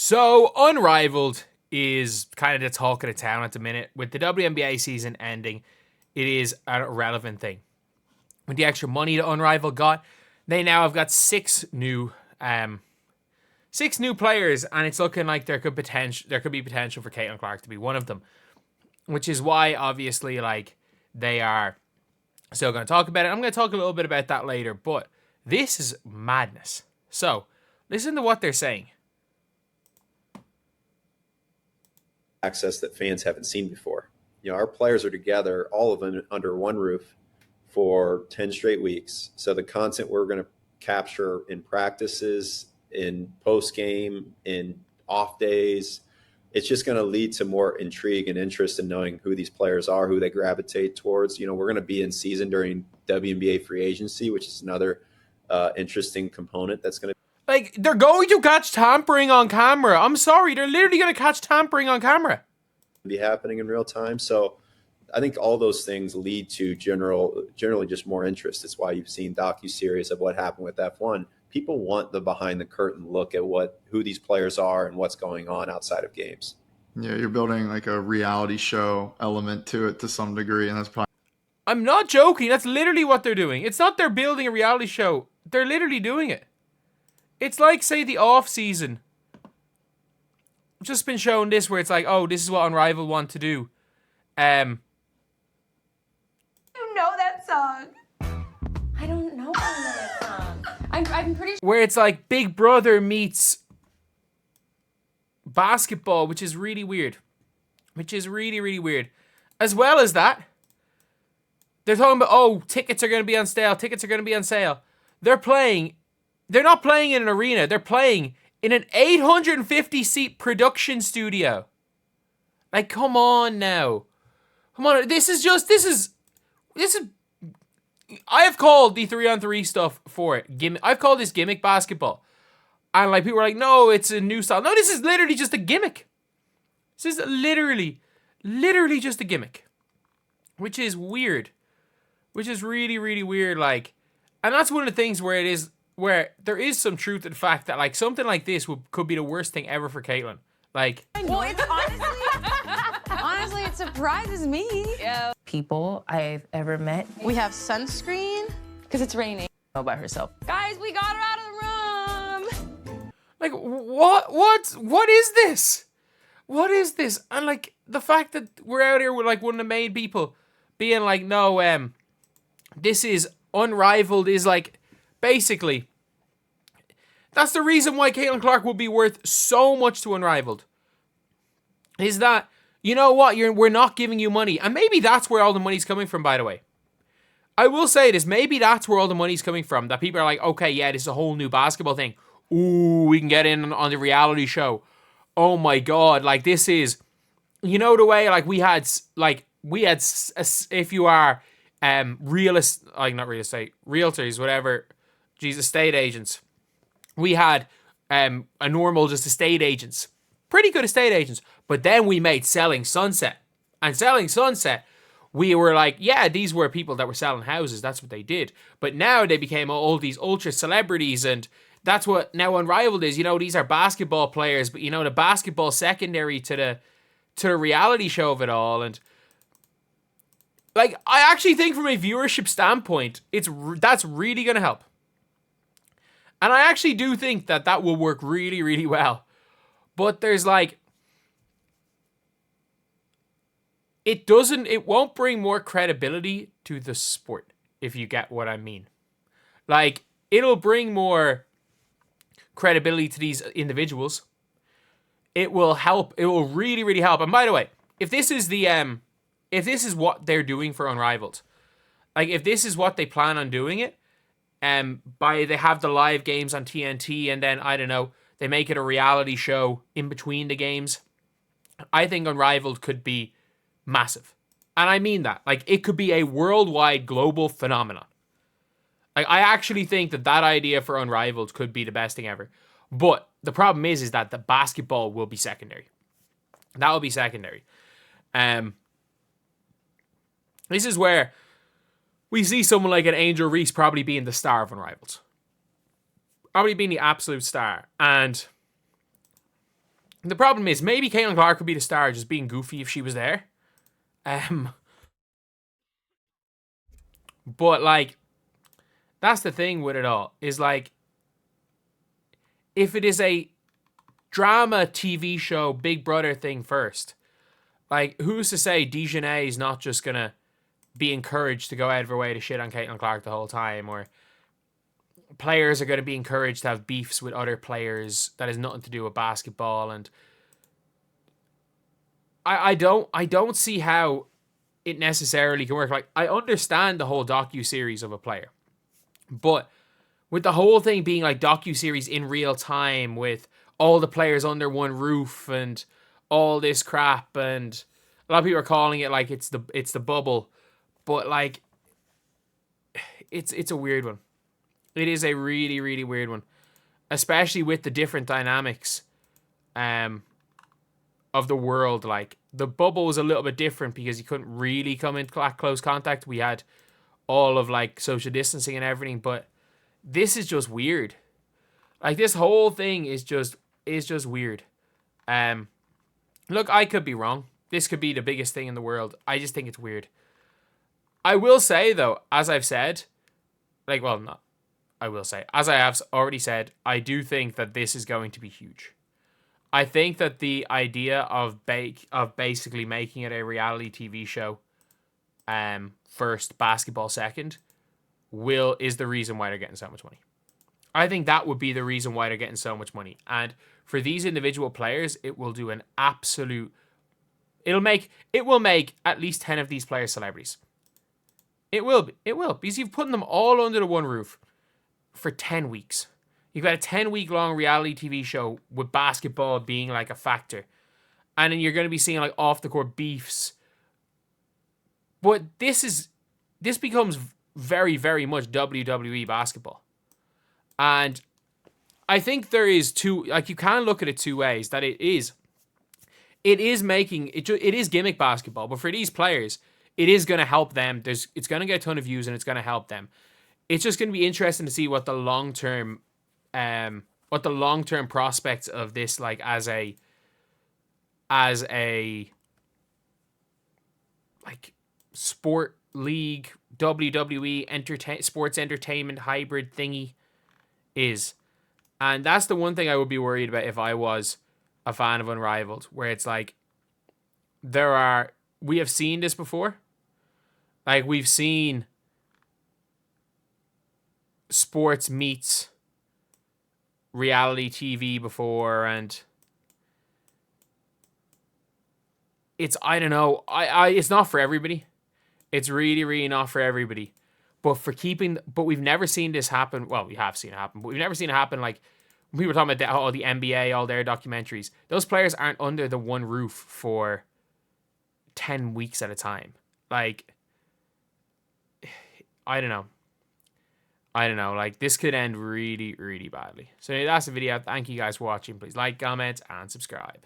So, Unrivaled is kind of the talk of the town at the minute. With the WNBA season ending, it is an irrelevant thing. With the extra money that Unrivaled got, they now have got six new players, and it's looking like there could be potential for Caitlin Clark to be one of them. Which is why, obviously, like, they are still going to talk about it. I'm going to talk a little bit about that later, but this is madness. So, listen to what they're saying. Access that fans haven't seen before. You know, our players are together, all of them under one roof for 10 straight weeks. So the content we're going to capture in practices, in post-game, in off days, it's just going to lead to more intrigue and interest in knowing who these players are, who they gravitate towards. You know, we're going to be in season during WNBA free agency, which is another interesting component that's going to Like, they're going to catch tampering on camera. I'm sorry, they're literally going to catch tampering on camera. be happening in real time. So I think all those things lead to generally just more interest. It's why you've seen docuseries of what happened with F1. People want the behind the curtain look at who these players are and what's going on outside of games. Yeah, you're building like a reality show element to it to some degree, and that's probably. I'm not joking. That's literally what they're doing. It's not they're building a reality show. They're literally doing it. It's like, say, the off-season. Just been shown this where it's like, oh, this is what Unrivaled want to do. You know that song. I don't know that song. I'm pretty sure. Where it's like Big Brother meets basketball, which is really weird. Which is really, really weird. As well as that, they're talking about, oh, tickets are going to be on sale. Tickets are going to be on sale. They're not playing in an arena. They're playing in an 850-seat production studio. Like, come on now. Come on. This is I have called the 3-on-3 stuff for it. I've called this gimmick basketball. And like, people are like, no, it's a new style. No, this is literally just a gimmick. This is literally just a gimmick. Which is weird. Which is really, really weird. Like, and that's one of the things where there is some truth to the fact that like something like this could be the worst thing ever for Caitlin. Like, Well, it's honestly, it surprises me. Yeah. People I've ever met. We have sunscreen. Because it's raining. Know about herself. Guys, we got her out of the room. like what is this? What is this? And like the fact that we're out here with like one of the main people being like, no, this is Unrivaled is like basically that's the reason why Caitlin Clark will be worth so much to Unrivaled. Is that, you know what, we're not giving you money. And maybe that's where all the money's coming from, by the way. I will say this, maybe that's where all the money's coming from. That people are like, okay, yeah, this is a whole new basketball thing. Ooh, we can get in on the reality show. Oh my God, like this is, you know, the way like we had, if you are realtors, whatever, estate agents. We had a normal just estate agents. Pretty good estate agents. But then we made Selling Sunset. And Selling Sunset, we were like, yeah, these were people that were selling houses. That's what they did. But now they became all these ultra celebrities, and that's what now Unrivaled is. You know, these are basketball players, but you know, the basketball secondary to the reality show of it all. And like, I actually think from a viewership standpoint, that's really going to help. And I actually do think that will work really, really well. But there's like, it won't bring more credibility to the sport, if you get what I mean. Like, it'll bring more credibility to these individuals. It will help. It will really, really help. And by the way, if this is what they're doing for Unrivaled, like if this is what they plan on doing it, they have the live games on TNT, and then I don't know, they make it a reality show in between the games. I think Unrivaled could be massive. And I mean that. Like, it could be a worldwide global phenomenon. Like, I actually think that idea for Unrivaled could be the best thing ever. But the problem is that the basketball will be secondary. That will be secondary. This is where we see someone like an Angel Reese probably being the star of Unrivaled. Probably being the absolute star. And The problem is maybe Caitlin Clark could be the star just being goofy if she was there. But like, that's the thing with it all, is like, if it is a drama TV show, Big Brother thing first, like, who's to say Dejanay is not just gonna be encouraged to go out of her way to shit on Caitlin Clark the whole time, or players are going to be encouraged to have beefs with other players that has nothing to do with basketball. And I don't see how it necessarily can work. Like, I understand the whole docu-series of a player, but with the whole thing being like docu-series in real time with all the players under one roof and all this crap, and a lot of people are calling it like it's the bubble, but like, it's a weird one. It is a really, really weird one, especially with the different dynamics of the world. Like, the bubble was a little bit different because you couldn't really come into close contact. We had all of like social distancing and everything, but this is just weird. Like, this whole thing is just weird. Look, I could be wrong. This could be the biggest thing in the world. I just think it's weird. I will say though, as I've said, like, well, not. I will say, as I have already said, I do think that this is going to be huge. I think that the idea of basically making it a reality TV show, first, basketball second, is the reason why they're getting so much money. I think that would be the reason why they're getting so much money. And for these individual players, it will do an absolute. It will make at least 10 of these players celebrities. It will, because you've put them all under the one roof for 10 weeks. You've got a 10-week long reality TV show with basketball being like a factor. And then you're going to be seeing like off the court beefs. But this becomes very, very much WWE basketball. And I think there is you can look at it two ways, that it is gimmick basketball, but for these players, it is going to help them. It's going to get a ton of views and it's going to help them. It's just going to be interesting to see what the long-term prospects of this, like, as a like sport league, WWE sports entertainment hybrid thingy is. And that's the one thing I would be worried about if I was a fan of Unrivaled, where it's like, we have seen this before. Like, we've seen sports meets reality TV before, and I don't know, it's not for everybody. It's really, really not for everybody. But we've never seen this happen. Well, we have seen it happen, but we've never seen it happen. Like, we were talking about all the NBA, all their documentaries. Those players aren't under the one roof for 10 weeks at a time. Like, I don't know. Like, this could end really, really badly. So that's the video. Thank you guys for watching. Please like, comment, and subscribe.